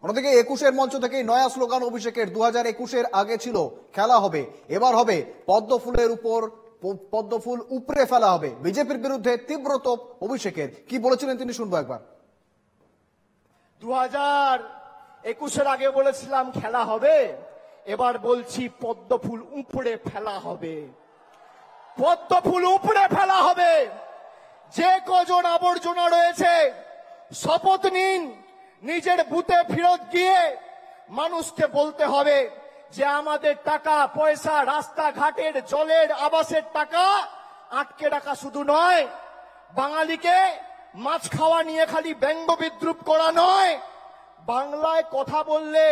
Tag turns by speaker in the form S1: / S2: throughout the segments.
S1: অন্যদিকে 21-এর মঞ্চ থেকেই নয়া স্লোগান অভিষেকের। 2021-এর আগে ছিল খেলা হবে, এবার হবে পদ্মফুলের উপর পদ্মফুল উপড়ে ফেলা হবে। বিজেপির বিরুদ্ধে তীব্র তোপ অভিষেকের। কি বলেছিলেন তিনি শুনবো একবার।
S2: 2021-এর আগে বলেছিলাম খেলা হবে, এবার বলছি পদ্মফুল উপড়ে ফেলা হবে। পদ্মফুল উপড়ে ফেলা হবে। যে কজন আবর্জনা রয়েছে শপথ নিন, নিজের বুথে ফেরত গিয়ে মানুষকে বলতে হবে যে আমাদের টাকা পয়সা, রাস্তাঘাটের, জলের, আবাসের টাকা আটকে রাখা শুধু নয়, বাঙালিকে মাছ খাওয়া নিয়ে খালি ব্যঙ্গ বিদ্রুপ করা নয়, বাংলায় কথা বললে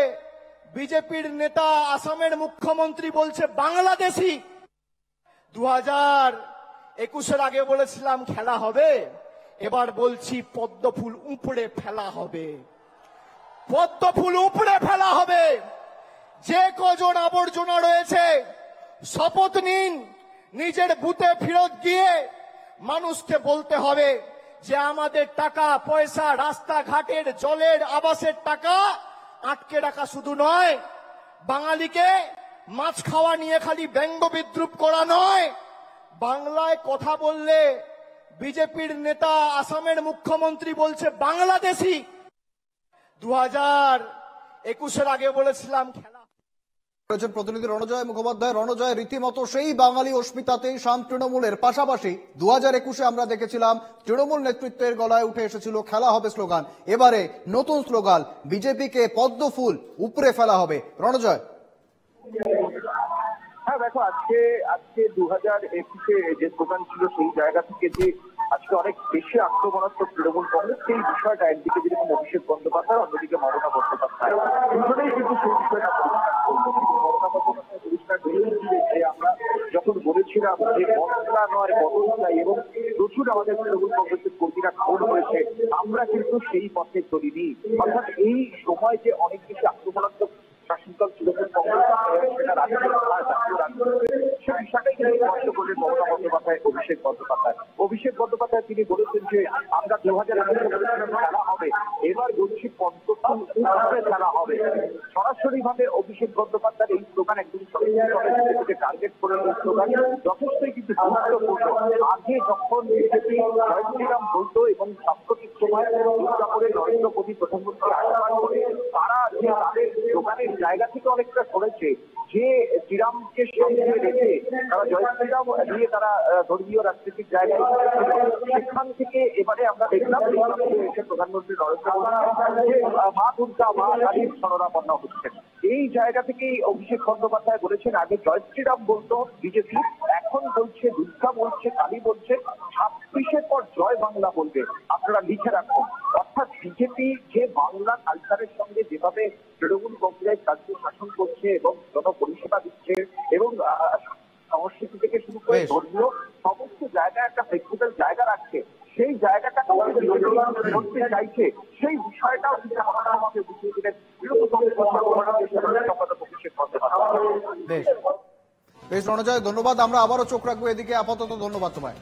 S2: বিজেপির নেতা আসামের মুখ্যমন্ত্রী বলছে বাংলাদেশি। 2021-এর আগে বলেছিলাম খেলা হবে, এবার বলছি পদ্মফুল উপড়ে ফেলা হবে। পদ্মফুল উপড়ে ফেলা হবে। যে কজন আবর্জনা রয়েছে শপথ নিন, নিজের বুথে ফেরত গিয়ে মানুষকে বলতে হবে যে আমাদের টাকা পয়সা, রাস্তাঘাটের, জলের, আবাসের টাকা আটকে রাখা শুধু নয়, বাঙালিকে মাছ খাওয়া নিয়ে খালি ব্যঙ্গ বিদ্রুপ করা নয়, বাংলায় কথা বললে বিজেপির নেতা আসামের মুখ্যমন্ত্রী বলছে বাংলাদেশি। 2021-এর আগে বলেছিলাম খেলা।
S1: প্রতিনিধি রণজয় মুখোপাধ্যায়। রণজয়, রীতিমতো সেই বাঙালি অস্মিতাতেই শাম তৃণমূলের। পাশাপাশি 2021-এ আমরা দেখেছিলাম তৃণমূল নেতৃত্বের গলায় উঠে এসেছিল খেলা হবে স্লোগান। এবারে নতুন স্লোগান, বিজেপিকে পদ্মফুল উপড়ে ফেলা হবে। রণজয়।
S3: হ্যাঁ দেখো, আজকে 2021-এ যে স্লোগান ছিল সেই জায়গা থেকে যে আজকে অনেক বেশি আক্রমণাত্মক তৃণমূল কংগ্রেস, সেই বিষয়টা একদিকে যেরকম অভিষেক বন্দ্যোপাধ্যায়, অন্যদিকে মমতা বন্দ্যোপাধ্যায়, দুজনেই কিন্তু সেই বিষয়টা মমতা বন্দ্যোপাধ্যায় পরিষ্কার বেরিয়েছিলেন যে আমরা যখন বলেছিলাম যে মশলা নয় বদল চাই এবং প্রচুর আমাদের তৃণমূল কংগ্রেসের কর্মীরা খবর হয়েছে, আমরা কিন্তু সেই পথে চলিনি। অর্থাৎ এই সময় যে অনেক বেশি আক্রমণাত্মক শাসনদল তৃণমূল কংগ্রেস সেটা সে বিষয়টাই কিন্তু স্পষ্ট করলেন মমতা বন্দ্যোপাধ্যায়, অভিষেক বন্দ্যোপাধ্যায় তিনি বলেছেন যে আমরা 2021-এ বলেছিলাম খেলা হবে, এবার বলছি পদ্মফুল উপড়ে ফেলা হবে। সরাসরি ভাবে অভিষেক বন্দ্যোপাধ্যায়ের এই স্লোগান একদম সরাসরি টার্গেট করে স্লোগান যথেষ্টই কিন্তু গুরুত্বপূর্ণ। আগে যখন বিজেপি জয় শ্রীরাম বলতো এবং সাম্প্রতিক সময় দুর্গাপুরে নরেন্দ্র মোদী প্রধানমন্ত্রী আহ্বান করে তারা যে তাদের স্লোগানের জায়গা থেকে অনেকটা করেছে, যে শ্রীরামকে সামনে রেখে তারা জয় শ্রীরাম নিয়ে তারা ধর্মীয় রাজনৈতিক জায়গায় সেখান থেকে এবারে আমরা দেখলাম প্রধানমন্ত্রী নরেন্দ্র মোদী যে মা দুর্গা, মা কালীর শরণাপন্ন হচ্ছেন। এই জায়গা থেকেই অভিষেক বন্দ্যোপাধ্যায় বলেছেন আগে জয় শ্রীরাম বলতো বিজেপি, এখন বলছে দুর্গা বলছে, কালী বলছে, 26-এর পর জয় বাংলা বলবে, আপনারা লিখে রাখুন। অর্থাৎ বিজেপি যে বাংলা কালচারের সঙ্গে যেভাবে তৃণমূল কংগ্রেস রাজ্য শাসন করছে এবং জনপরিষেবা দিচ্ছে এবং সংস্কৃতি থেকে শুরু করে ধর্মীয় সমস্ত জায়গায় একটা ফ্লেক্সিবল জায়গা রাখছে, সেই জায়গাটা করতে চাইছে, সেই বিষয়টাও আমাকে বুঝিয়ে দিলেন তৃণমূল কংগ্রেস সম্পাদক অভিষেক বন্দ্যোপাধ্যায়।
S1: বেশ রণজয়, ধন্যবাদ। আমরা আবারও চোখ রাখবো এদিকে। আপাতত ধন্যবাদ তোমায়।